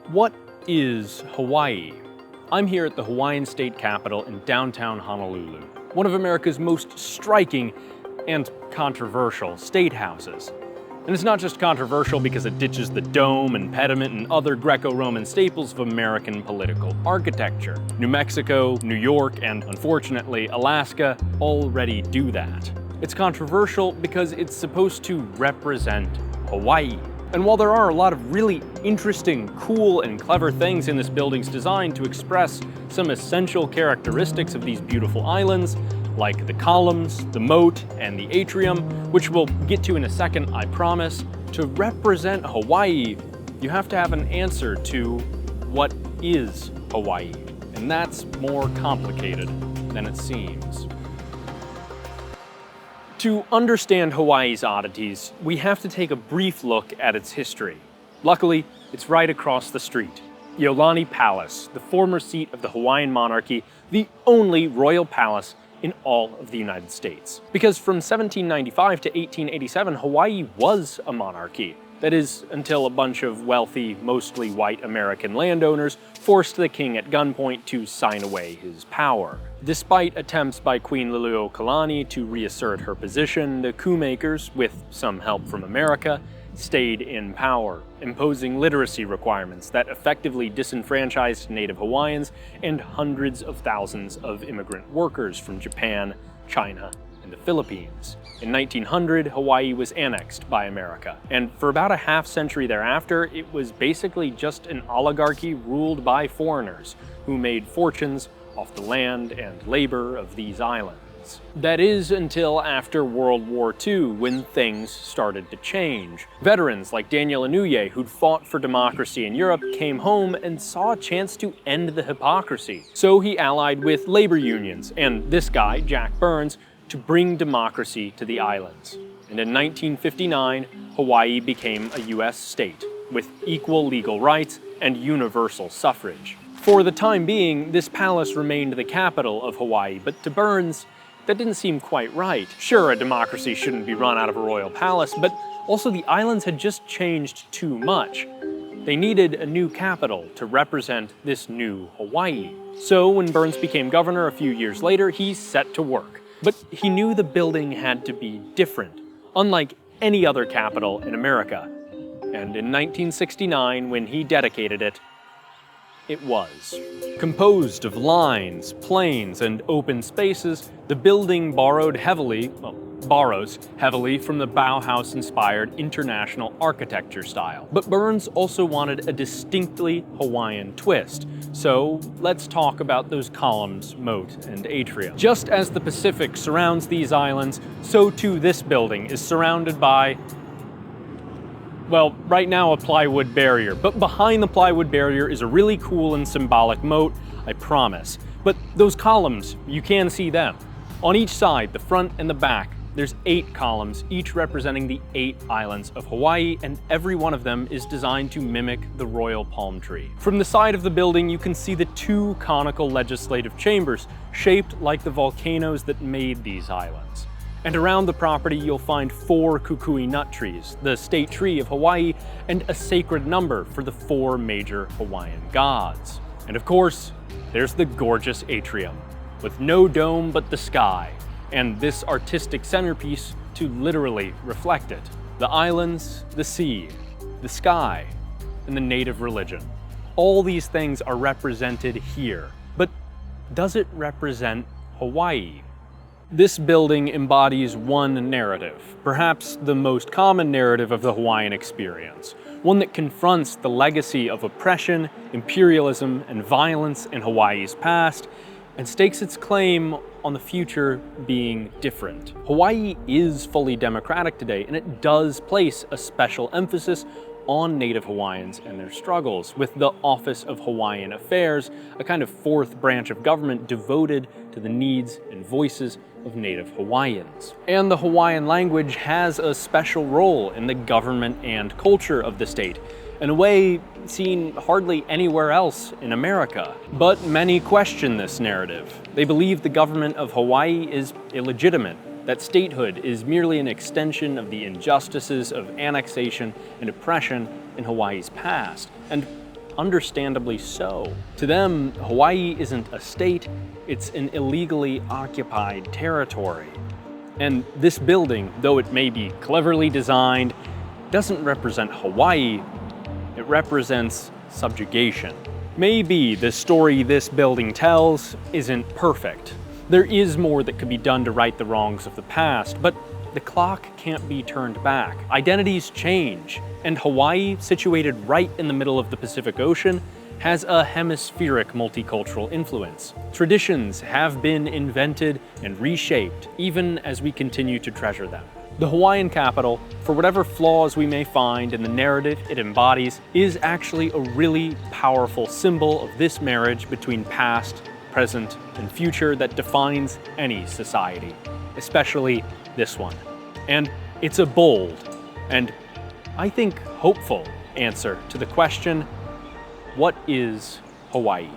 What is Hawaii? I'm here at the Hawaiian state capitol in downtown Honolulu, one of America's most striking and controversial state houses. And it's not just controversial because it ditches the dome and pediment and other Greco-Roman staples of American political architecture. New Mexico, New York, and unfortunately Alaska already do that. It's controversial because it's supposed to represent Hawaii. And while there are a lot of really interesting, cool, and clever things in this building's design to express some essential characteristics of these beautiful islands, like the columns, the moat, and the atrium, which we'll get to in a second, I promise, to represent Hawaii, you have to have an answer to what is Hawaii. And that's more complicated than it seems. To understand Hawaii's oddities, we have to take a brief look at its history. Luckily, it's right across the street. Iolani Palace, the former seat of the Hawaiian monarchy, the only royal palace in all of the United States. Because from 1795 to 1887, Hawaii was a monarchy. That is, until a bunch of wealthy, mostly white American landowners forced the king at gunpoint to sign away his power. Despite attempts by Queen Liliuokalani to reassert her position, the coup-makers, with some help from America, stayed in power, imposing literacy requirements that effectively disenfranchised Native Hawaiians and hundreds of thousands of immigrant workers from Japan, China, and the Philippines. In 1900, Hawaii was annexed by America, and for about a half century thereafter, it was basically just an oligarchy ruled by foreigners who made fortunes off the land and labor of these islands. That is until after World War II, when things started to change. Veterans like Daniel Inouye, who'd fought for democracy in Europe, came home and saw a chance to end the hypocrisy. So he allied with labor unions, and this guy, Jack Burns, to bring democracy to the islands. And in 1959, Hawaii became a US state, with equal legal rights and universal suffrage. For the time being, this palace remained the capital of Hawaii, but to Burns, that didn't seem quite right. Sure, a democracy shouldn't be run out of a royal palace, but also the islands had just changed too much. They needed a new capital to represent this new Hawaii. So when Burns became governor a few years later, he set to work. But he knew the building had to be different, unlike any other capital in America. And in 1969, when he dedicated it, it was. Composed of lines, plains, and open spaces, the building borrows heavily from the Bauhaus-inspired international architecture style. But Burns also wanted a distinctly Hawaiian twist. So let's talk about those columns, moat, and atrium. Just as the Pacific surrounds these islands, so too this building is surrounded by, well, right now a plywood barrier, but behind the plywood barrier is a really cool and symbolic moat, I promise. But those columns, you can see them. On each side, the front and the back, there's 8 columns, each representing the 8 islands of Hawaii, and every one of them is designed to mimic the royal palm tree. From the side of the building, you can see the 2 conical legislative chambers, shaped like the volcanoes that made these islands. And around the property, you'll find 4 kukui nut trees, the state tree of Hawaii, and a sacred number for the 4 major Hawaiian gods. And of course, there's the gorgeous atrium, with no dome but the sky, and this artistic centerpiece to literally reflect it. The islands, the sea, the sky, and the native religion. All these things are represented here, but does it represent Hawaii? This building embodies one narrative, perhaps the most common narrative of the Hawaiian experience, one that confronts the legacy of oppression, imperialism, and violence in Hawaii's past, and stakes its claim on the future being different. Hawaii is fully democratic today, and it does place a special emphasis on Native Hawaiians and their struggles, with the Office of Hawaiian Affairs, a kind of 4th branch of government devoted to the needs and voices of Native Hawaiians. And the Hawaiian language has a special role in the government and culture of the state, in a way seen hardly anywhere else in America. But many question this narrative. They believe the government of Hawaii is illegitimate, that statehood is merely an extension of the injustices of annexation and oppression in Hawaii's past, and understandably so. To them, Hawaii isn't a state, it's an illegally occupied territory. And this building, though it may be cleverly designed, doesn't represent Hawaii, it represents subjugation. Maybe the story this building tells isn't perfect. There is more that could be done to right the wrongs of the past, but the clock can't be turned back. Identities change, and Hawaii, situated right in the middle of the Pacific Ocean, has a hemispheric multicultural influence. Traditions have been invented and reshaped, even as we continue to treasure them. The Hawaiian capital, for whatever flaws we may find in the narrative it embodies, is actually a really powerful symbol of this marriage between past, present, and future that defines any society, especially this one. And it's a bold, and I think hopeful, answer to the question, what is Hawaii?